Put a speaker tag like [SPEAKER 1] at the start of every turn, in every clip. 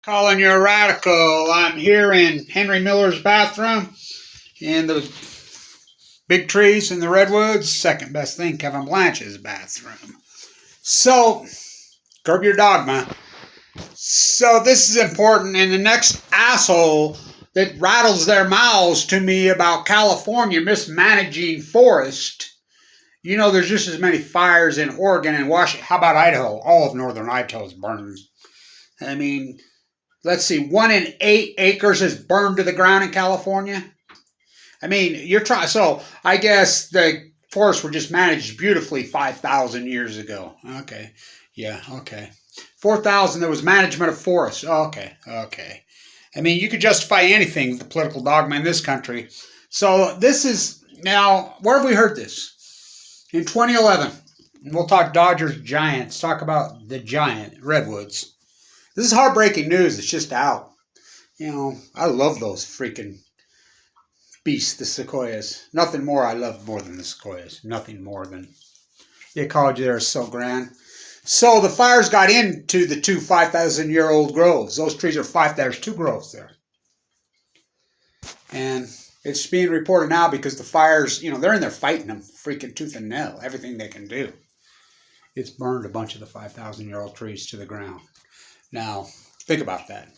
[SPEAKER 1] Calling you a radical. I'm here in Henry Miller's bathroom in the big trees in the redwoods. Second best thing, Kevin Blanch's bathroom. So, curb your dogma. So, this is important. And the next asshole that rattles their mouths to me about California mismanaging forest. You know, there's just as many fires in Oregon and Washington. How about Idaho? All of northern Idaho is burned. I mean, let's see, 1 in 8 acres is burned to the ground in California. I mean, you're trying. So I guess the forests were just managed beautifully 5,000 years ago. Okay. Yeah, okay. 4,000, there was management of forests. Okay. I mean, you could justify anything with the political dogma in this country. So this is, now, where have we heard this? In 2011, we'll talk Dodgers Giants, talk about the giant redwoods. This is heartbreaking news. It's just out. You know, I love those freaking beasts, the Sequoias. Nothing more I love more than the Sequoias. Nothing more than the ecology there is so grand. So the fires got into the two 5,000-year-old groves. Those trees are there's two groves there. And it's being reported now because the fires, you know, they're in there fighting them, freaking tooth and nail, everything they can do. It's burned a bunch of the 5,000-year-old trees to the ground. Now, think about that.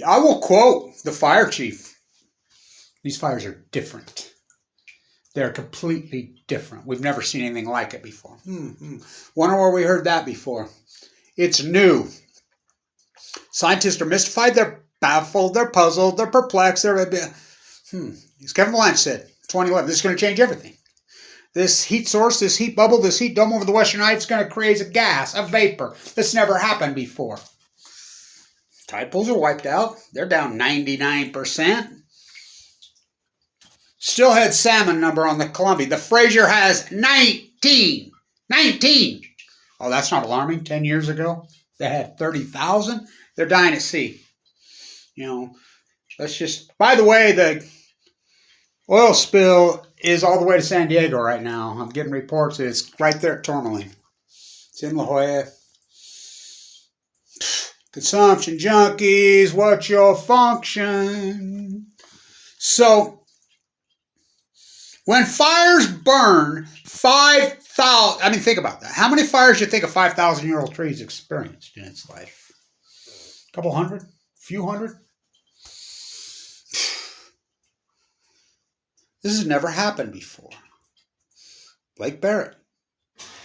[SPEAKER 1] I will quote the fire chief. These fires are different. They're completely different. We've never seen anything like it before. Wonder where we heard that before. It's new. Scientists are mystified. They're baffled. They're puzzled. They're perplexed. As Kevin Blanch said, 2011, this is going to change everything. This heat source, this heat bubble, this heat dome over the Western Heights is going to create a gas, a vapor. That's never happened before. Tide pools are wiped out. They're down 99%. Steelhead salmon number on the Columbia. The Fraser has 19. 19. Oh, that's not alarming. 10 years ago, they had 30,000. They're dying at sea. You know, let's just, by the way, the oil spill is all the way to San Diego right now. I'm getting reports that it's right there at Tourmaline. It's in La Jolla. Consumption junkies, what's your function? So, when fires burn 5,000, I mean, think about that. How many fires do you think a 5,000-year-old tree has experienced in its life? A couple hundred? A few hundred? This has never happened before. Blake Barrett,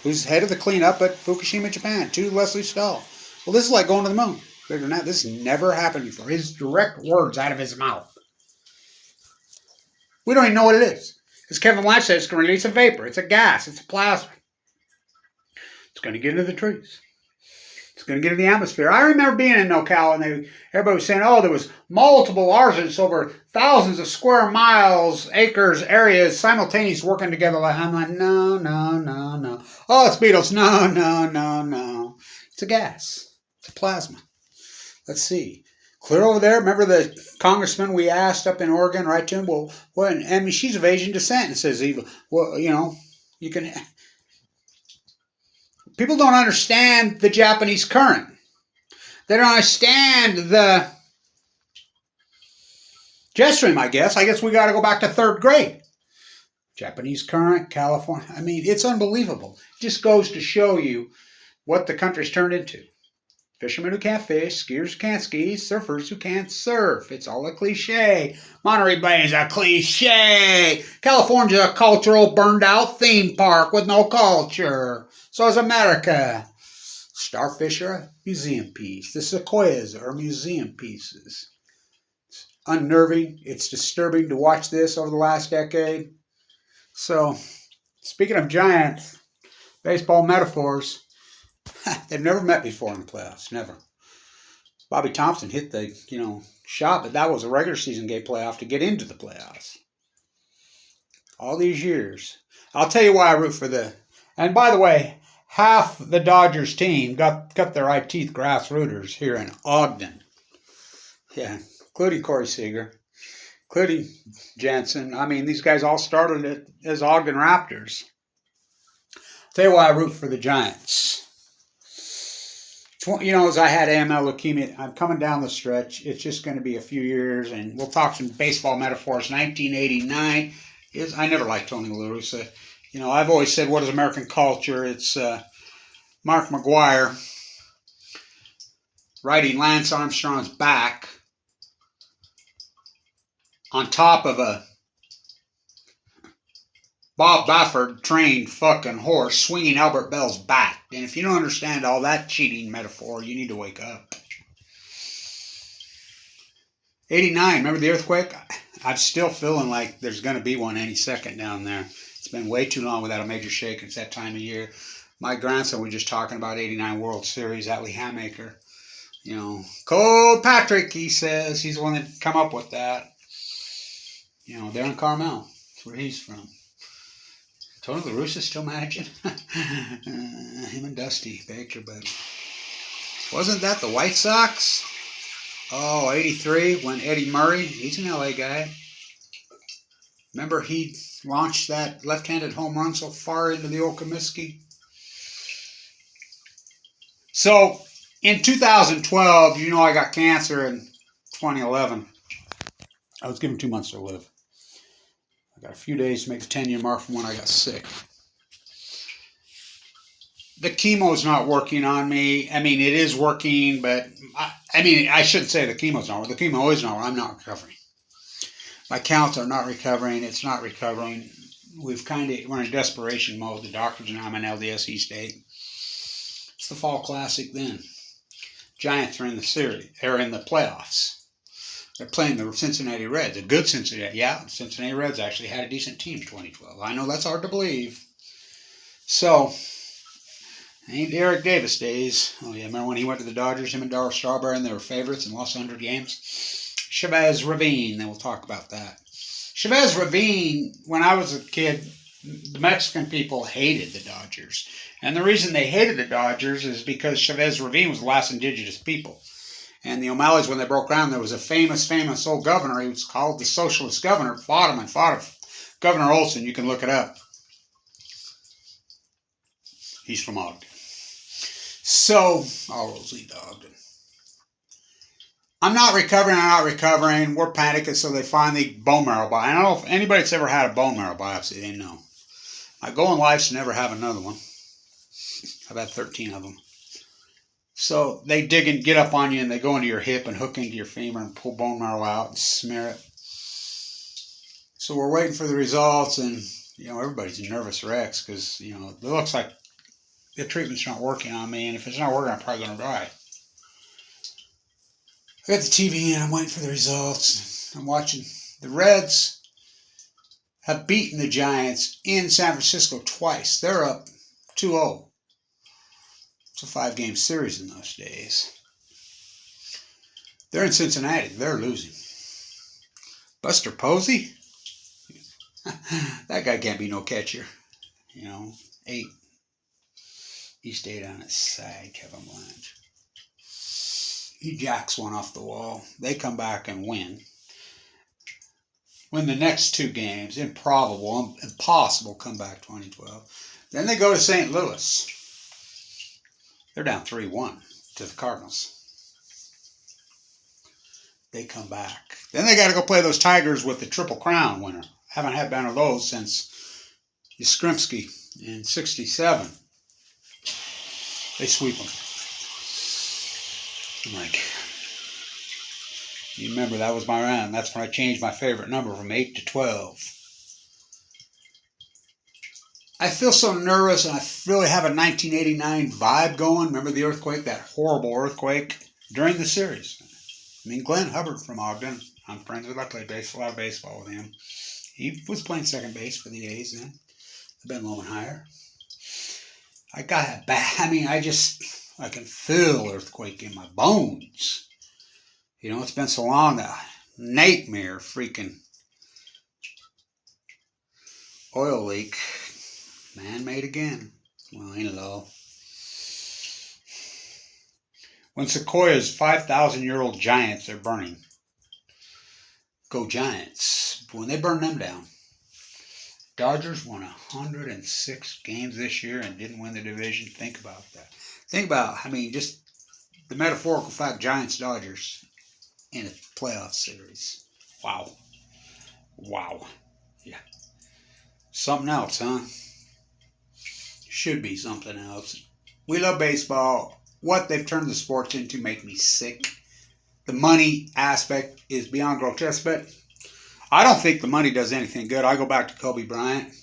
[SPEAKER 1] who's head of the cleanup at Fukushima, Japan, to Leslie Stahl. Well, this is like going to the moon. Bigger than that, this has never happened before. His direct words out of his mouth. We don't even know what it is. As Kevin Blanch said, it's going to release a vapor. It's a gas. It's a plasma. It's going to get into the trees. It's going to get in the atmosphere. I remember being in NoCal and everybody was saying, oh, there was multiple arsonists over thousands of square miles, acres, areas, simultaneous working together. I'm like, no. Oh, it's beetles. No. It's a gas. It's a plasma. Let's see. Clear over there. Remember the congressman we asked up in Oregon, right to him? Well, I mean, she's of Asian descent. And says, well, you know, you can... People don't understand the Japanese current. They don't understand the jet stream, I guess. I guess we got to go back to third grade. Japanese current, California. I mean, it's unbelievable. It just goes to show you what the country's turned into. Fishermen who can't fish, skiers who can't ski, surfers who can't surf. It's all a cliche. Monterey Bay is a cliche. California's a cultural, burned-out theme park with no culture. So is America. Starfish are a museum piece. The Sequoias are museum pieces. It's unnerving. It's disturbing to watch this over the last decade. So, speaking of giant baseball metaphors, they've never met before in the playoffs. Never. Bobby Thompson hit the, shot, but that was a regular season game playoff to get into the playoffs. All these years. I'll tell you why I root for the... And by the way, half the Dodgers team cut their teeth grassrooters here in Ogden. Yeah, including Corey Seager, including Jansen. I mean, these guys all started it as Ogden Raptors. I'll tell you why I root for the Giants. You know, as I had AML leukemia, I'm coming down the stretch. It's just going to be a few years, and we'll talk some baseball metaphors. 1989 is, I never liked Tony La Russa. You know, I've always said, what is American culture? It's Mark McGuire riding Lance Armstrong's back on top of a Bob Baffert trained fucking horse swinging Albert Bell's bat. And if you don't understand all that cheating metaphor, you need to wake up. 89, remember the earthquake? I'm still feeling like there's going to be one any second down there. It's been way too long without a major shake. It's that time of year. My grandson was just talking about 89 World Series, Atlee Hammaker. You know, Cold Patrick, he says. He's the one that come up with that. You know, they're in Carmel. That's where he's from. Tony La Russa still managing? Him and Dusty Baker, but wasn't that the White Sox? Oh, 83, when Eddie Murray, he's an LA guy. Remember he launched that left-handed home run so far into the old Comiskey? So, in 2012, you know I got cancer in 2011. I was given 2 months to live. I got a few days to make the 10-year mark from when I got sick. The chemo's not working on me. I mean, it is working, but I shouldn't say the chemo's not working. The chemo is not working. I'm not recovering. My counts are not recovering. It's not recovering. We're in desperation mode. The doctors and I'm in LDS East 8. It's the Fall Classic then. Giants are in the series. They're in the playoffs. They're playing the Cincinnati Reds, a good Cincinnati. Yeah, Cincinnati Reds actually had a decent team in 2012. I know that's hard to believe. So, ain't Eric Davis days. Oh yeah, remember when he went to the Dodgers, him and Darryl Strawberry, and they were favorites and lost 100 games? Chavez Ravine, then we'll talk about that. Chavez Ravine, when I was a kid, the Mexican people hated the Dodgers. And the reason they hated the Dodgers is because Chavez Ravine was the last indigenous people. And the O'Malley's, when they broke ground, there was a famous old governor. He was called the Socialist Governor. Fought him. Governor Olson. You can look it up. He's from Ogden. So, Rosalie Ogden. I'm not recovering. We're panicking, so they finally bone marrow biopsy. I don't know if anybody that's ever had a bone marrow biopsy, they know. My goal in life is to never have another one. I've had 13 of them. So they dig and get up on you and they go into your hip and hook into your femur and pull bone marrow out and smear it. So we're waiting for the results, and everybody's in nervous wrecks because it looks like the treatment's not working on me, and if it's not working, I'm probably going to die. I got the TV and I'm waiting for the results. I'm watching. The Reds have beaten the Giants in San Francisco twice. They're up 2-0. It's a 5-game series in those days. They're in Cincinnati. They're losing. Buster Posey? That guy can't be no catcher. 8. East 8 on his side, Kevin Blanche. He jacks one off the wall. They come back and win. Win the next 2 games. Impossible comeback 2012. Then they go to St. Louis. They're down 3-1 to the Cardinals. They come back. Then they got to go play those Tigers with the Triple Crown winner. Haven't had one of those since Yastrzemski in 67. They sweep them. I'm like, you remember that was my round. That's when I changed my favorite number from 8 to 12. I feel so nervous, and I really have a 1989 vibe going. Remember the earthquake, that horrible earthquake during the series? I mean, Glenn Hubbard from Ogden, I'm friends with. I played a lot of baseball with him. He was playing second base for the A's then. I've been low and higher. I got it bad. I mean, I can feel earthquake in my bones. It's been so long, that nightmare freaking oil leak. Man-made again. Well, ain't it all? When Sequoias, 5,000-year-old giants are burning. Go Giants. When they burn them down. Dodgers won 106 games this year and didn't win the division. Think about that. Think about, just the metaphorical fact, Giants-Dodgers in a playoff series. Wow. Wow. Yeah. Something else, huh? Should be something else. We love baseball. What they've turned the sports into make me sick. The money aspect is beyond grotesque, but I don't think the money does anything good. I go back to Kobe Bryant.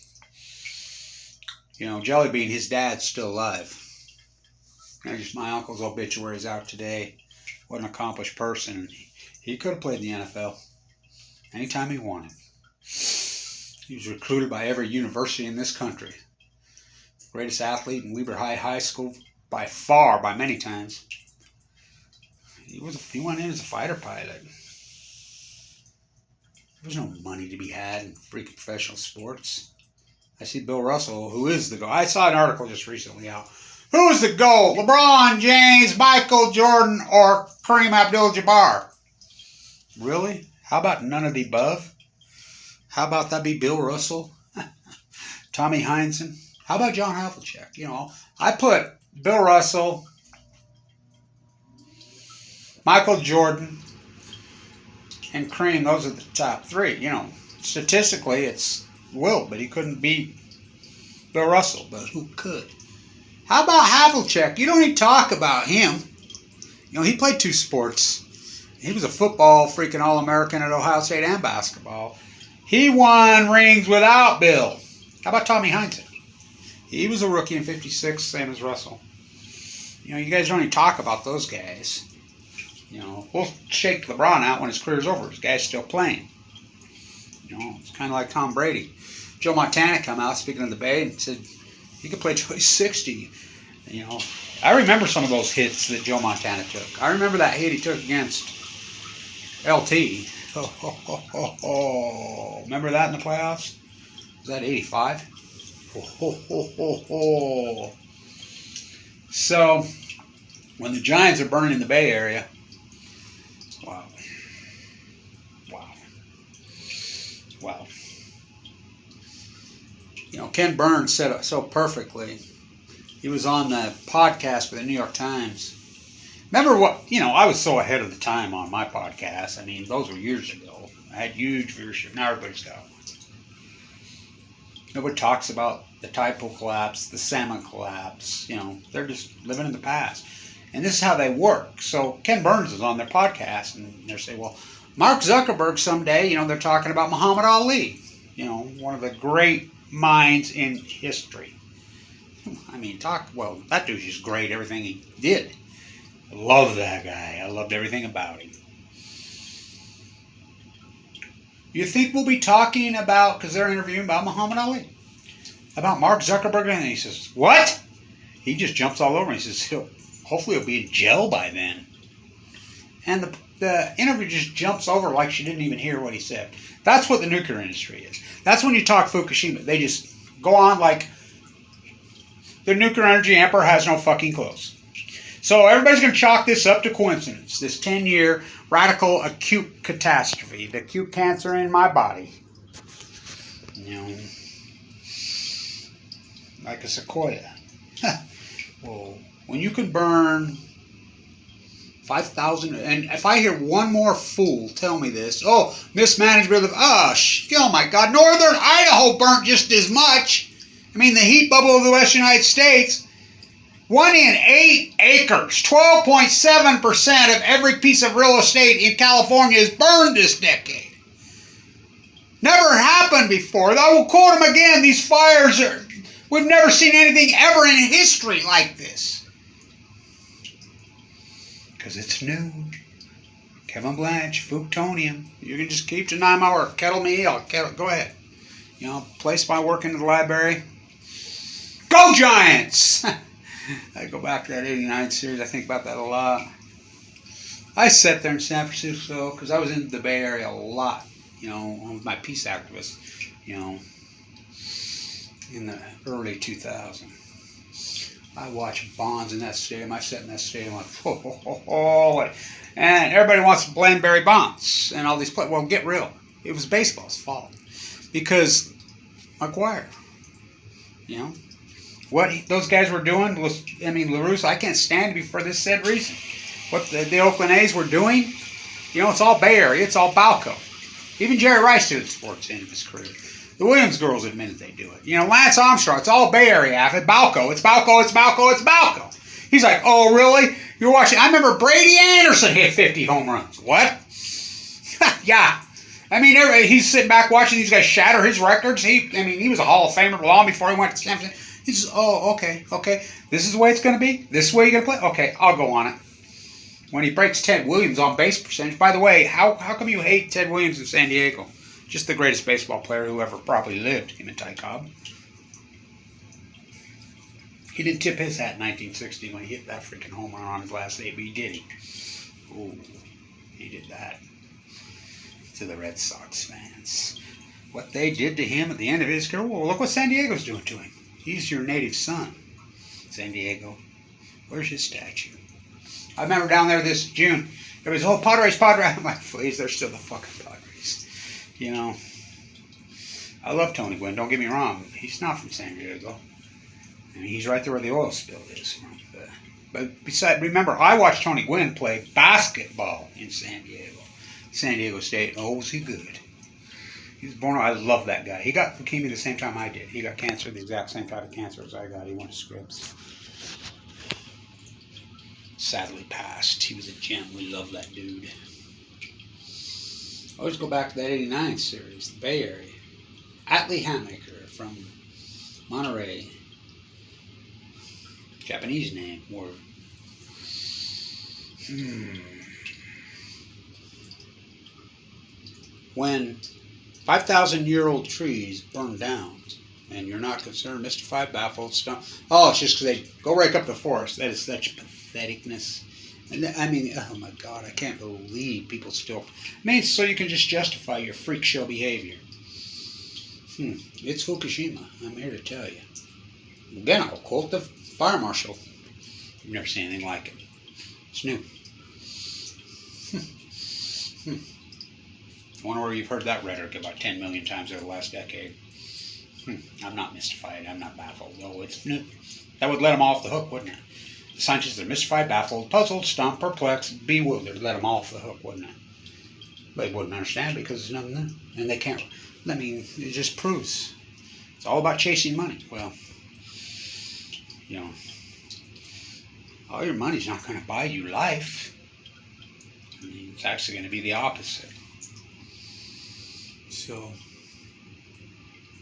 [SPEAKER 1] You know, Jellybean, his dad's still alive. There's my uncle's obituary's out today. What an accomplished person. He could have played in the NFL anytime he wanted. He was recruited by every university in this country. Greatest athlete in Weber High School by far, by many times. He went in as a fighter pilot. There's no money to be had in freaking professional sports. I see Bill Russell, who is the GOAT. I saw an article just recently out. Who is the GOAT? LeBron James, Michael Jordan, or Kareem Abdul-Jabbar? Really? How about none of the above? How about that be Bill Russell? Tommy Heinsohn? How about John Havlicek? You know, I put Bill Russell, Michael Jordan, and Kareem. Those are the top three. You know, statistically, it's Wilt, but he couldn't beat Bill Russell. But who could? How about Havlicek? You don't even talk about him. You know, he played two sports. He was a football freaking All-American at Ohio State and basketball. He won rings without Bill. How about Tommy Heinsohn? He was a rookie in '56, same as Russell. You know, you guys don't even talk about those guys. You know, we'll shake LeBron out when his career's over. His guy's still playing. You know, it's kind of like Tom Brady. Joe Montana come out, speaking of the Bay, and said he could play till he's 60. You know, I remember some of those hits that Joe Montana took. I remember that hit he took against LT. Remember that in the playoffs? Was that 85? So, when the Giants are burning the Bay Area, wow. You know, Ken Burns said it so perfectly. He was on the podcast for the New York Times. Remember what, you know, I was so ahead of the time on my podcast. I mean, those were years ago. I had huge viewership. Now everybody's got one. Nobody talks about the Taipo collapse, the salmon collapse. You know, they're just living in the past. And this is how they work. So Ken Burns is on their podcast, and they're saying, well, Mark Zuckerberg someday, you know, they're talking about Muhammad Ali. You know, one of the great minds in history. I mean, that dude's just great, everything he did. I love that guy. I loved everything about him. You think we'll be talking about, because they're interviewing about Muhammad Ali, about Mark Zuckerberg, and he says, what? He just jumps all over and he says, hopefully he'll be in jail by then. And the interview just jumps over like she didn't even hear what he said. That's what the nuclear industry is. That's when you talk Fukushima. They just go on like the nuclear energy emperor has no fucking clothes. So everybody's going to chalk this up to coincidence. This 10-year radical acute catastrophe. The acute cancer in my body. You know, like a sequoia. Well, when you can burn 5,000, and if I hear one more fool tell me this, oh, mismanagement of, oh my God, Northern Idaho burnt just as much. I mean, the heat bubble of the Western United States, 1 in 8 acres, 12.7% of every piece of real estate in California is burned this decade. Never happened before. I will quote him again, these fires we've never seen anything ever in history like this. Because it's new. Kevin Blanche, Fuktonium. You can just keep denying my work. Kettle me, go ahead. You know, place my work into the library. Go Giants! I go back to that 89 series. I think about that a lot. I sat there in San Francisco because I was in the Bay Area a lot, you know, with my peace activists, you know, in the early 2000s. I watched Bonds in that stadium. I sat in that stadium like, and everybody wants to blame Barry Bonds and all these players. Well, get real. It was baseball's fault because McGuire, you know, what those guys were doing was, I mean, LaRusse, I can't stand him for this said reason. what the Oakland A's were doing, you know, it's all Bay Area. It's all Balco. Even Jerry Rice did it towards the end of his career. The Williams girls admitted they do it. You know, Lance Armstrong, it's all Bay Area. Balco. It's Balco. It's Balco. It's Balco. He's like, oh, really? You're watching? I remember Brady Anderson hit 50 home runs. What? Yeah. I mean, he's sitting back watching these guys shatter his records. He was a Hall of Famer long before he went to San Francisco. He says, oh, okay. This is the way it's going to be? This is the way you're going to play? Okay, I'll go on it. When he breaks Ted Williams on base percentage. By the way, how come you hate Ted Williams in San Diego? Just the greatest baseball player who ever probably lived, him and Ty Cobb. He didn't tip his hat in 1960 when he hit that freaking home run on his last AB, did he? Ooh, he did that. To the Red Sox fans. What they did to him at the end of his career, well, look what San Diego's doing to him. He's your native son, San Diego. Where's his statue? I remember down there this June, there was, oh, Padres. I'm like, please, they're still the fucking Padres. You know, I love Tony Gwynn, don't get me wrong. He's not from San Diego. I mean, he's right there where the oil spill is. But besides, remember, I watched Tony Gwynn play basketball in San Diego State. Oh, was he good. He was born, I love that guy. He got leukemia the same time I did. He got cancer, the exact same type of cancer as I got. He went to Scripps. Sadly passed. He was a gem. We love that dude. I always go back to that 89 series, the Bay Area. Atlee Hatmaker from Monterey. Japanese name. Or when 5,000-year-old trees burn down and you're not concerned, mystified, baffled, stunned. Oh, it's just because they go rake up the forest. That is such patheticness. And I mean, oh my God, I can't believe people still. I mean, so you can just justify your freak show behavior. It's Fukushima. I'm here to tell you. Again, I'll quote the fire marshal. You've never seen anything like it. It's new. I wonder where you've heard that rhetoric about 10 million times over the last decade. I'm not mystified. I'm not baffled. No, it's new. That would let them off the hook, wouldn't it? The scientists are mystified, baffled, puzzled, stumped, perplexed, bewildered. Let them off the hook, wouldn't it? They wouldn't understand because it's nothing new. And they can't. I mean, it just proves. It's all about chasing money. Well, you know, all your money's not going to buy you life. I mean, it's actually going to be the opposite. So,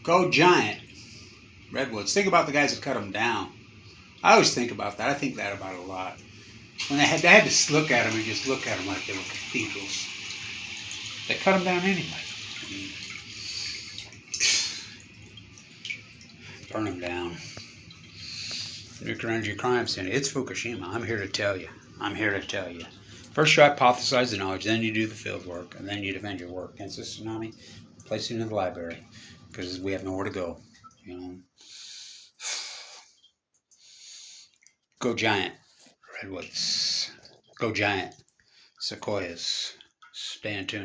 [SPEAKER 1] go Giant. Redwoods. Think about the guys that cut them down. I always think about that. I think that about it a lot. When they had to look at them and just look at them like they were cathedrals. They cut them down anyway. I mean, burn them down. Nuke energy crime center. It's Fukushima. I'm here to tell you. I'm here to tell you. First you hypothesize the knowledge, then you do the field work, and then you defend your work against the tsunami. Place it in the library, because we have nowhere to go. You know. Go Giant. Redwoods. Go Giant. Sequoias. Stay in tune.